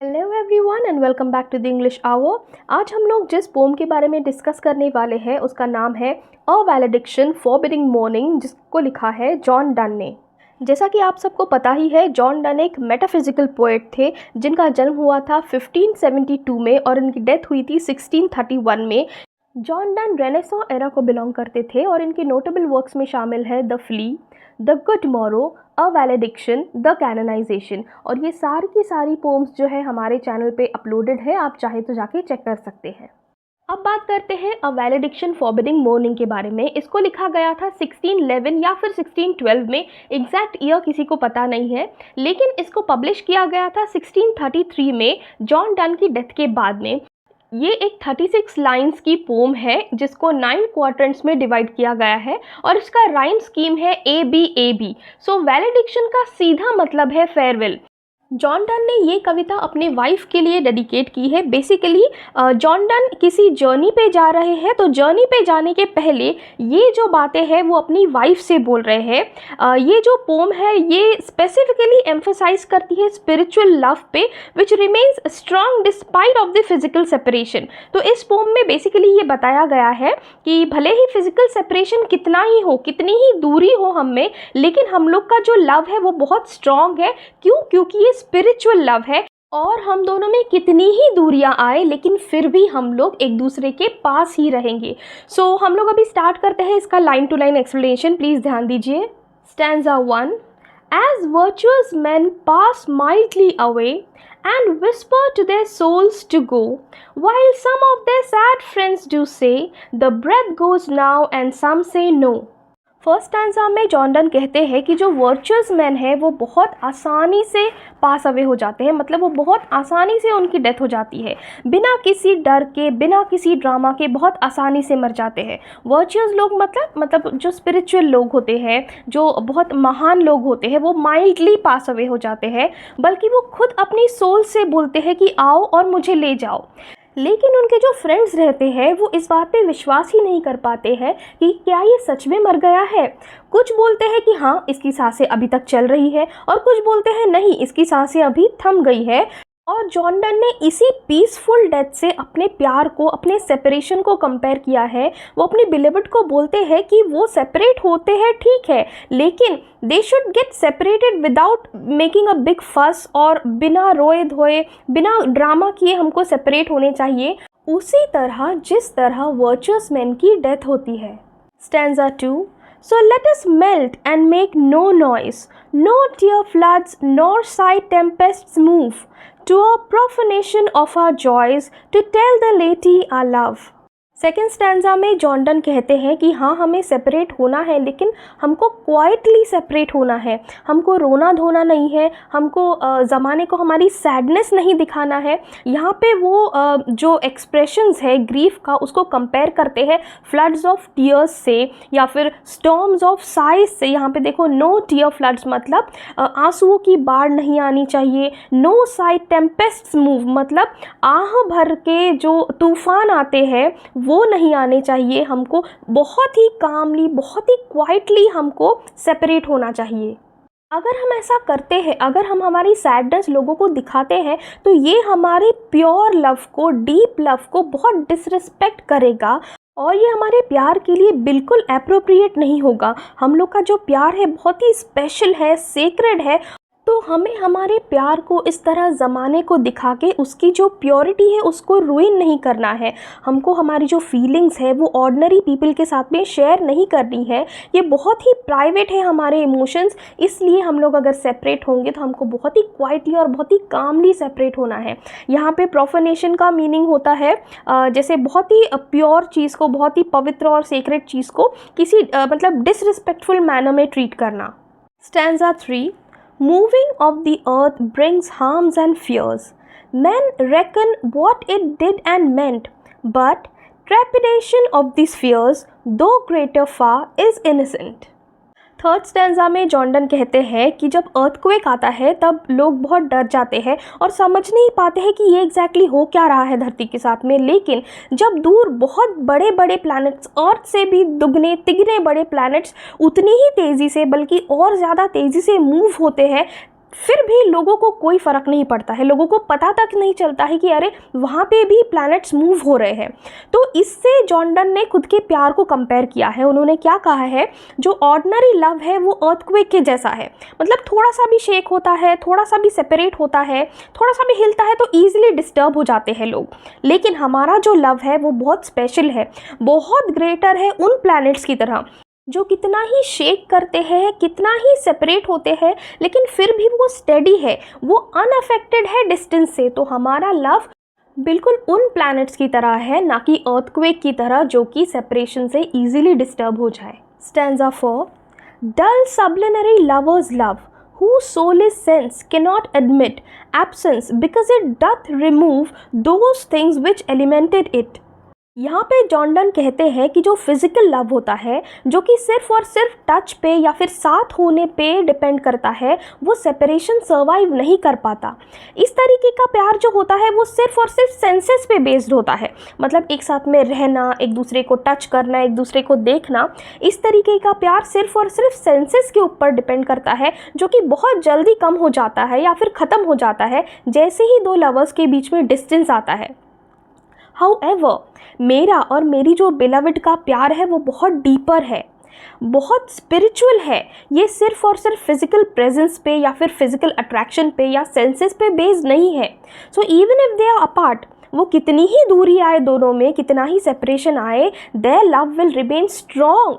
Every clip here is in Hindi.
Hello everyone and welcome back to the English hour. आज हम लोग जिस पोम के बारे में डिस्कस करने वाले हैं उसका नाम है अ वैलेडिक्शन फॉरबिडिंग मॉर्निंग, जिसको लिखा है जॉन डन ने। जैसा कि आप सबको पता ही है, जॉन डन एक मेटाफिजिकल पोएट थे जिनका जन्म हुआ था 1572 में और उनकी डेथ हुई थी 1631 में। जॉन डन रेनेसां एरा को बिलोंग करते थे और इनके नोटेबल वर्क्स में शामिल है the flea, the good morrow, a valediction, the canonisation. और ये सारी की सारी पोम्स जो है हमारे चैनल पे अपलोडेड है, आप चाहे तो जाके चेक कर सकते हैं। अब बात करते हैं अ वैलेडिक्शन फॉरबिडिंग मॉर्निंग के बारे में। इसको लिखा गया था 1611 या फिर 1612 में, एग्जैक्ट ईयर किसी को पता नहीं है, लेकिन इसको पब्लिश किया गया था 1633 में जॉन डन की डेथ के बाद में। ये एक 36 लाइंस की पोम है जिसको 9 क्वाड्रेंट्स में डिवाइड किया गया है और इसका राइम स्कीम है ABAB। सो वैलेडिक्शन का सीधा मतलब है फेयरवेल। जॉन डन ने ये कविता अपने वाइफ के लिए डेडिकेट की है। बेसिकली जॉन डन किसी जर्नी पे जा रहे हैं, तो जर्नी पे जाने के पहले ये जो बातें हैं वो अपनी वाइफ से बोल रहे हैं। ये जो पोम है ये स्पेसिफिकली एम्फसाइज करती है स्पिरिचुअल लव पे, which remains strong despite of the physical separation. तो इस पोम में बेसिकली ये बताया गया है कि भले ही फिजिकल सेपरेशन कितना ही हो, कितनी ही दूरी हो हम में, लेकिन हम लोग का जो लव है वो बहुत स्ट्रांग है। क्यों? क्योंकि ये स्पिरिचुअल लव है और हम दोनों में कितनी ही दूरियां आए लेकिन फिर भी हम लोग एक दूसरे के पास ही रहेंगे। सो हम लोग अभी स्टार्ट करते हैं इसका line to line explanation. Please ध्यान दीजिए। Stanza 1। As virtuous men pass mildly away and whisper to their souls to go, while some of their sad friends do say, the breath goes now and some say no। First stanza में जॉन डन कहते हैं कि जो वर्चुअस मैन है वो बहुत आसानी से पास अवे हो जाते हैं, मतलब वो बहुत आसानी से उनकी डेथ हो जाती है, बिना किसी डर के, बिना किसी ड्रामा के बहुत आसानी से मर जाते हैं। वर्चुअस लोग मतलब जो स्पिरिचुअल लोग होते हैं, जो बहुत महान लोग होते हैं, वो माइल्डली पास अवे हो जाते हैं, बल्कि वो खुद अपनी सोल से बोलते हैं कि आओ और मुझे ले जाओ। लेकिन उनके जो फ्रेंड्स रहते हैं वो इस बात पे विश्वास ही नहीं कर पाते हैं कि क्या ये सच में मर गया है। कुछ बोलते हैं कि हाँ इसकी सांसें अभी तक चल रही है और कुछ बोलते हैं नहीं इसकी सांसें अभी थम गई है। और जॉन डन ने इसी पीसफुल डेथ से अपने प्यार को, अपने सेपरेशन को कंपेयर किया है। वो अपने बिलीवर्ड को बोलते हैं कि वो सेपरेट होते हैं ठीक है, लेकिन they should get separated without making a big फस, और बिना रोए धोए, बिना ड्रामा किए हमको सेपरेट होने चाहिए, उसी तरह जिस तरह वर्चुअस मैन की डेथ होती है। Stanza 2। So let us melt and make no noise, no tear floods nor sigh tempests move, to a profanation of our joys, to tell the laity our love। Second stanza में जॉन डन कहते हैं कि हाँ हमें सेपरेट होना है, लेकिन हमको क्वाइटली सेपरेट होना है, हमको रोना धोना नहीं है, हमको ज़माने को हमारी सैडनेस नहीं दिखाना है। यहाँ पे वो जो एक्सप्रेशंस है ग्रीफ का उसको कंपेयर करते हैं फ्लड्स ऑफ टीयर्स से या फिर स्टॉर्म्स ऑफ साइज से। यहाँ पे देखो, नो टीयर फ्लड्स मतलब आंसुओं की बाढ़ नहीं आनी चाहिए, नो साइड टेम्पेस्ट्स मूव मतलब आह भर के जो तूफान आते हैं वो नहीं आने चाहिए। हमको बहुत ही कामली, बहुत ही क्वाइटली हमको सेपरेट होना चाहिए। अगर हम ऐसा करते हैं, अगर हम हमारी सैडनेस लोगों को दिखाते हैं, तो ये हमारे प्योर लव को, डीप लव को बहुत डिसरिस्पेक्ट करेगा और ये हमारे प्यार के लिए बिल्कुल एप्रोप्रिएट नहीं होगा। हम लोग का जो प्यार है बहुत ही स्पेशल है, सेक्रेड है, तो हमें हमारे प्यार को इस तरह ज़माने को दिखा के उसकी जो प्योरिटी है उसको रुइन नहीं करना है। हमको हमारी जो फीलिंग्स है वो ऑर्डिनरी पीपल के साथ में शेयर नहीं करनी है। ये बहुत ही प्राइवेट है हमारे इमोशंस, इसलिए हम लोग अगर सेपरेट होंगे तो हमको बहुत ही क्वाइटली और बहुत ही कामली सेपरेट होना है। यहाँ पे प्रोफेनेशन का मीनिंग होता है जैसे बहुत ही प्योर चीज़ को, बहुत ही पवित्र और सेक्रेट चीज़ को किसी मतलब डिसरिस्पेक्टफुल मैनर में ट्रीट करना। Stanza 3। Moving of the earth brings harms and fears. Men reckon what it did and meant, but trepidation of these fears, though greater far, is innocent। Third stanza में जॉन डन कहते हैं कि जब अर्थक्वेक आता है तब लोग बहुत डर जाते हैं और समझ नहीं पाते हैं कि ये एग्जैक्टली हो क्या रहा है धरती के साथ में, लेकिन जब दूर बहुत बड़े बड़े प्लैनेट्स, अर्थ से भी दुगने तिगने बड़े प्लैनेट्स उतनी ही तेज़ी से बल्कि और ज़्यादा तेज़ी से मूव होते हैं, फिर भी लोगों को कोई फ़र्क नहीं पड़ता है, लोगों को पता तक नहीं चलता है कि अरे वहाँ पे भी प्लैनेट्स मूव हो रहे हैं। तो इससे जॉन डन ने खुद के प्यार को कंपेयर किया है। उन्होंने क्या कहा है, जो ऑर्डिनरी लव है वो अर्थक्वेक के जैसा है, मतलब थोड़ा सा भी शेक होता है, थोड़ा सा भी सेपरेट होता है, थोड़ा सा भी हिलता है तो ईजिली डिस्टर्ब हो जाते हैं लोग। लेकिन हमारा जो लव है वो बहुत स्पेशल है, बहुत ग्रेटर है उन प्लैनेट्स की तरह जो कितना ही शेक करते हैं, कितना ही सेपरेट होते हैं, लेकिन फिर भी वो स्टेडी है, वो अनअफेक्टेड है डिस्टेंस से। तो हमारा लव बिल्कुल उन प्लैनेट्स की तरह है, ना कि अर्थक्वेक की तरह जो कि सेपरेशन से इजीली डिस्टर्ब हो जाए। Stanza 4, dull sublunary lovers love whose soul is sense cannot admit absence because it doth remove those things which elemented it। यहाँ पे जॉन डन कहते हैं कि जो फिजिकल लव होता है, जो कि सिर्फ और सिर्फ टच पे या फिर साथ होने पे डिपेंड करता है, वो सेपरेशन सर्वाइव नहीं कर पाता। इस तरीके का प्यार जो होता है वो सिर्फ और सिर्फ सेंसेस पे बेस्ड होता है, मतलब एक साथ में रहना, एक दूसरे को टच करना, एक दूसरे को देखना, इस तरीके का प्यार सिर्फ और सिर्फ सेंसेस के ऊपर डिपेंड करता है, जो कि बहुत जल्दी कम हो जाता है या फिर ख़त्म हो जाता है जैसे ही दो लवर्स के बीच में डिस्टेंस आता है। However, मेरा और मेरी जो बिलवड का प्यार है वो बहुत डीपर है, बहुत स्पिरिचुअल है। ये सिर्फ और सिर्फ फिजिकल प्रेजेंस पे या फिर फिजिकल अट्रैक्शन पे या सेंसेस पे बेस्ड नहीं है। So even if they are apart, वो कितनी ही दूरी आए दोनों में, कितना ही सेपरेशन आए, their love will remain strong,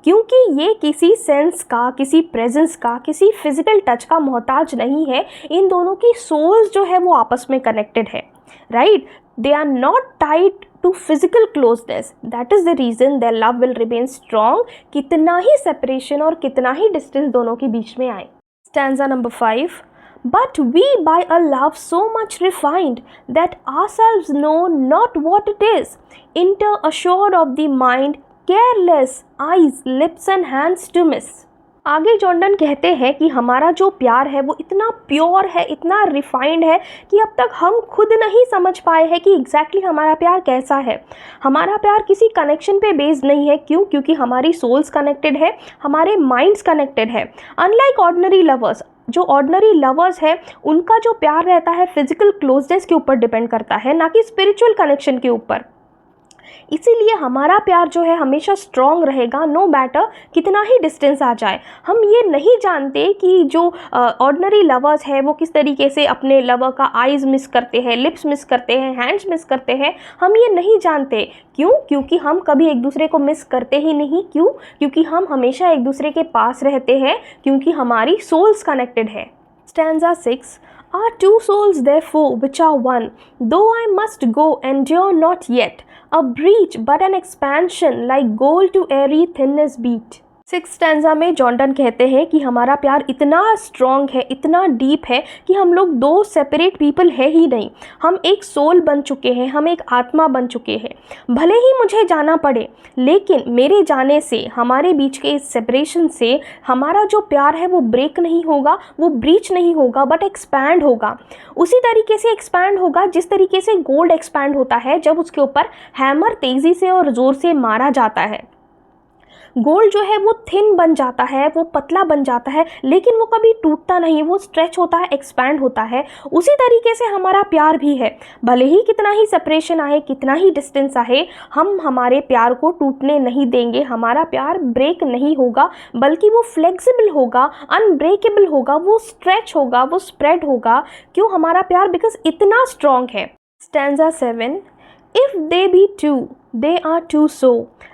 क्योंकि ये किसी सेंस का, किसी प्रेजेंस का, किसी फिजिकल टच का मोहताज नहीं है। इन दोनों की सोल्स जो है वो आपस में कनेक्टेड है, right? They are not tied to physical closeness. That is the reason their love will remain strong, कितना ही separation और कितना ही distance दोनों के बीच में आए। Stanza number 5, but we by a love so much refined that ourselves know not what it is, enter assured of the mind, careless eyes, lips and hands to miss। आगे जॉन डन कहते हैं कि हमारा जो प्यार है वो इतना प्योर है, इतना रिफाइंड है कि अब तक हम खुद नहीं समझ पाए हैं कि एग्जैक्टली हमारा प्यार कैसा है। हमारा प्यार किसी कनेक्शन पे बेस्ड नहीं है। क्यों? क्योंकि हमारी सोल्स कनेक्टेड है, हमारे माइंड्स कनेक्टेड है। अनलाइक ऑर्डिनरी लवर्स, जो ऑर्डिनरी लवर्स है उनका जो प्यार रहता है फिजिकल क्लोजनेस के ऊपर डिपेंड करता है, ना कि स्पिरिचुअल कनेक्शन के ऊपर। इसीलिए हमारा प्यार जो है हमेशा स्ट्रॉन्ग रहेगा, नो मैटर कितना ही डिस्टेंस आ जाए। हम ये नहीं जानते कि जो ऑर्डिनरी लवर्स है वो किस तरीके से अपने लवर का आइज़ मिस करते हैं, लिप्स मिस करते हैं, हैंड्स मिस करते हैं, हम ये नहीं जानते। क्यों? क्योंकि हम कभी एक दूसरे को मिस करते ही नहीं। क्यों? क्योंकि हम हमेशा एक दूसरे के पास रहते हैं, क्योंकि हमारी सोल्स कनेक्टेड है। Stanza 6, are two souls therefore which are one, though I must go, endure not yet a breach but an expansion, like gold to airy thinness beat। 6th stanza में जॉन डन कहते हैं कि हमारा प्यार इतना स्ट्रॉन्ग है, इतना डीप है कि हम लोग दो सेपरेट पीपल है ही नहीं, हम एक सोल बन चुके हैं, हम एक आत्मा बन चुके हैं। भले ही मुझे जाना पड़े, लेकिन मेरे जाने से, हमारे बीच के इस सेपरेशन से हमारा जो प्यार है वो ब्रेक नहीं होगा, वो ब्रीच नहीं होगा, बट एक्सपैंड होगा। उसी तरीके से एक्सपैंड होगा जिस तरीके से गोल्ड एक्सपैंड होता है जब उसके ऊपर हैमर तेज़ी से और ज़ोर से मारा जाता है। गोल्ड जो है वो थिन बन जाता है, वो पतला बन जाता है, लेकिन वो कभी टूटता नहीं, वो स्ट्रेच होता है, एक्सपैंड होता है। उसी तरीके से हमारा प्यार भी है। भले ही कितना ही सेपरेशन आए, कितना ही डिस्टेंस आए, हम हमारे प्यार को टूटने नहीं देंगे। हमारा प्यार ब्रेक नहीं होगा, बल्कि वो फ्लेक्सिबल होगा, अनब्रेकेबल होगा, वो स्ट्रेच होगा, वो स्प्रेड होगा। क्यों? हमारा प्यार बिकॉज इतना स्ट्रॉन्ग है। Stanza 7, if they be two, they are two so,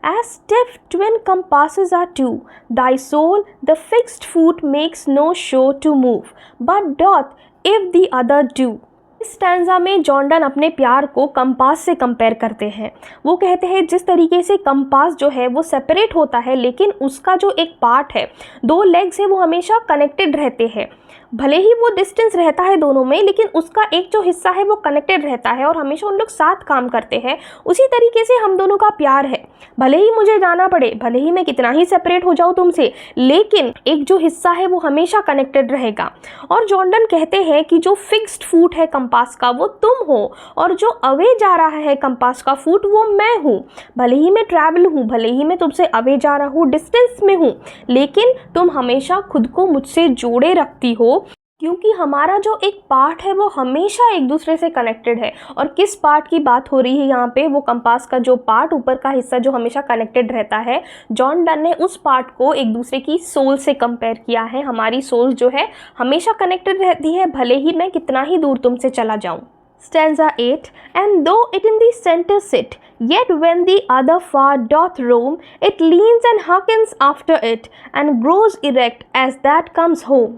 as stiff twin compasses are two, thy soul the fixed foot makes no show to move, but doth if the other do। इस स्टैंजा में जॉन डन अपने प्यार को कंपास से कंपेयर करते हैं। वो कहते हैं जिस तरीके से कंपास जो है वो सेपरेट होता है, लेकिन उसका जो एक पार्ट है, दो लेग्स है, वो हमेशा कनेक्टेड रहते हैं। भले ही वो डिस्टेंस रहता है दोनों में, लेकिन उसका एक जो हिस्सा है वो कनेक्टेड रहता है और हमेशा उन लोग साथ काम करते हैं। उसी तरीके से हम दोनों का प्यार है। भले ही मुझे जाना पड़े, भले ही मैं कितना ही सेपरेट हो जाऊँ तुमसे, लेकिन एक जो हिस्सा है वो हमेशा कनेक्टेड रहेगा। और जॉन डन कहते हैं कि जो फिक्स्ड फुट है कंपास का वो तुम हो, और जो अवे जा रहा है कंपास का फुट वो मैं हूँ। भले ही मैं ट्रैवल हूँ, भले ही मैं तुमसे अवे जा रहा हूँ, डिस्टेंस में हूँ, लेकिन तुम हमेशा खुद को मुझसे जोड़े रखती हो। क्योंकि हमारा जो एक पार्ट है वो हमेशा एक दूसरे से कनेक्टेड है। और किस पार्ट की बात हो रही है यहाँ पे, वो कंपास का जो पार्ट ऊपर का हिस्सा जो हमेशा कनेक्टेड रहता है, जॉन डन ने उस पार्ट को एक दूसरे की सोल से कंपेयर किया है। हमारी सोल जो है हमेशा कनेक्टेड रहती है, भले ही मैं कितना ही दूर तुमसे चला जाऊँ। Stanza 8. And though it in the center sit, yet when the other far doth roam, it leans and hearkens after it, and grows erect as that comes home.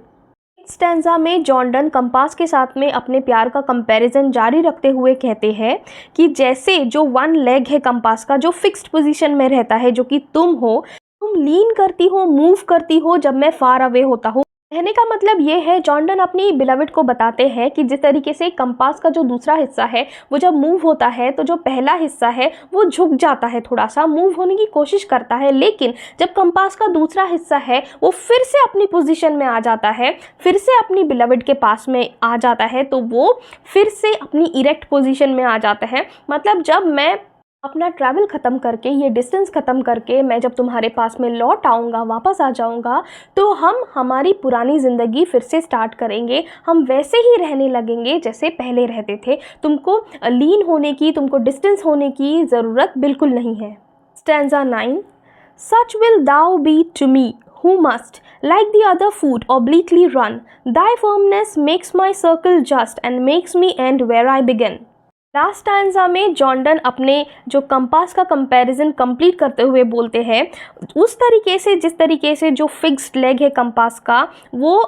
Stanza में जॉन डन कंपास के साथ में अपने प्यार का कंपैरिजन जारी रखते हुए कहते हैं कि जैसे जो वन लेग है कंपास का, जो फिक्स्ड पोजीशन में रहता है, जो कि तुम हो, तुम लीन करती हो, मूव करती हो जब मैं फार अवे होता हूँ। कहने का मतलब ये है, जॉन डन अपनी बिलवड को बताते हैं कि जिस तरीके से कंपास का जो दूसरा हिस्सा है वो जब मूव होता है तो जो पहला हिस्सा है वो झुक जाता है, थोड़ा सा मूव होने की कोशिश करता है, लेकिन जब कंपास का दूसरा हिस्सा है वो फिर से अपनी पोजीशन में आ जाता है, फिर से अपनी बिलवड के पास में आ जाता है, तो वो फिर से अपनी इरेक्ट पोजीशन में आ जाता है। मतलब जब मैं अपना ट्रैवल ख़त्म करके, ये डिस्टेंस ख़त्म करके मैं जब तुम्हारे पास में लौट आऊँगा, वापस आ जाऊँगा, तो हम हमारी पुरानी ज़िंदगी फिर से स्टार्ट करेंगे। हम वैसे ही रहने लगेंगे जैसे पहले रहते थे। तुमको लीन होने की, तुमको डिस्टेंस होने की ज़रूरत बिल्कुल नहीं है। Stanza 9. Such will thou be to me, who must, like the other foot, obliquely run. Thy firmness makes my circle just and makes me end where I begin. Last stanza में जॉन डन अपने जो कंपास का कंपैरिजन कंप्लीट करते हुए बोलते हैं, उस तरीके से जिस तरीके से जो फिक्स्ड लेग है कंपास का, वो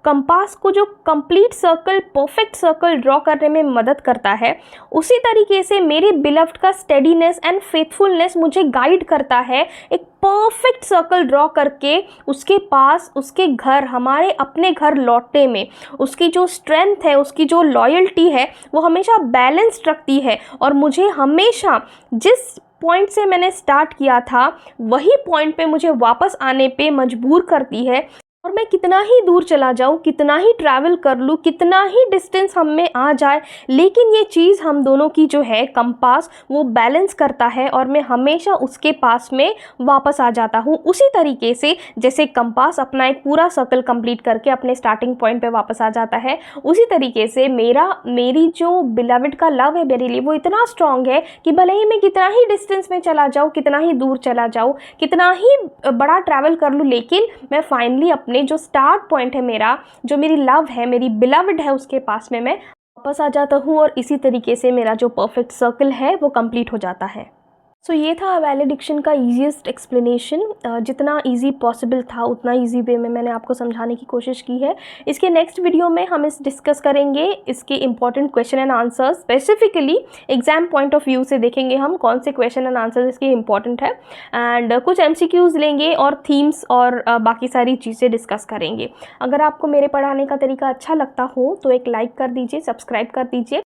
कंपास को जो complete circle, perfect circle draw करने में मदद करता है, उसी तरीके से मेरे बिलव्ड का स्टेडीनेस एंड फेथफुलनेस मुझे गाइड करता है एक परफेक्ट सर्कल ड्रॉ करके उसके पास, उसके घर, हमारे अपने घर लौटने में। उसकी जो स्ट्रेंथ है, उसकी जो लॉयल्टी है, वो हमेशा बैलेंस्ड रखती है और मुझे हमेशा जिस पॉइंट से मैंने स्टार्ट किया था वही पॉइंट पे मुझे वापस आने पे मजबूर करती है। और मैं कितना ही दूर चला जाऊँ, कितना ही ट्रैवल कर लूँ, कितना ही डिस्टेंस हम में आ जाए, लेकिन ये चीज़ हम दोनों की जो है कंपास, वो बैलेंस करता है और मैं हमेशा उसके पास में वापस आ जाता हूँ। उसी तरीके से जैसे कंपास अपना एक पूरा सर्कल कंप्लीट करके अपने स्टार्टिंग पॉइंट पे वापस आ जाता है, उसी तरीके से मेरी जो बिलवड का लव है मेरे लिए, वो इतना स्ट्रॉन्ग है कि भले ही मैं कितना ही डिस्टेंस में चला जाऊँ, कितना ही दूर चला जाऊँ, कितना ही बड़ा ट्रैवल कर लूँ, लेकिन मैं फाइनली अपने जो स्टार्ट पॉइंट है मेरा, जो मेरी लव है, मेरी बिलवड है, उसके पास में मैं वापस आ जाता हूँ और इसी तरीके से मेरा जो परफेक्ट सर्कल है वो कंप्लीट हो जाता है। सो ये था वैलिडिक्शन का ईजीएस्ट एक्सप्लेनेशन। जितना इजी पॉसिबल था उतना इजी वे में मैंने आपको समझाने की कोशिश की है। इसके नेक्स्ट वीडियो में हम डिस्कस करेंगे इसके important question and answers, specifically exam point of view से देखेंगे हम कौन से क्वेश्चन एंड आंसर्स इसके इंपॉर्टेंट है, एंड कुछ MCQs लेंगे और थीम्स और बाकी सारी चीज़ें डिस्कस करेंगे। अगर आपको मेरे पढ़ाने का तरीका अच्छा लगता हो तो एक लाइक कर दीजिए, सब्सक्राइब कर दीजिए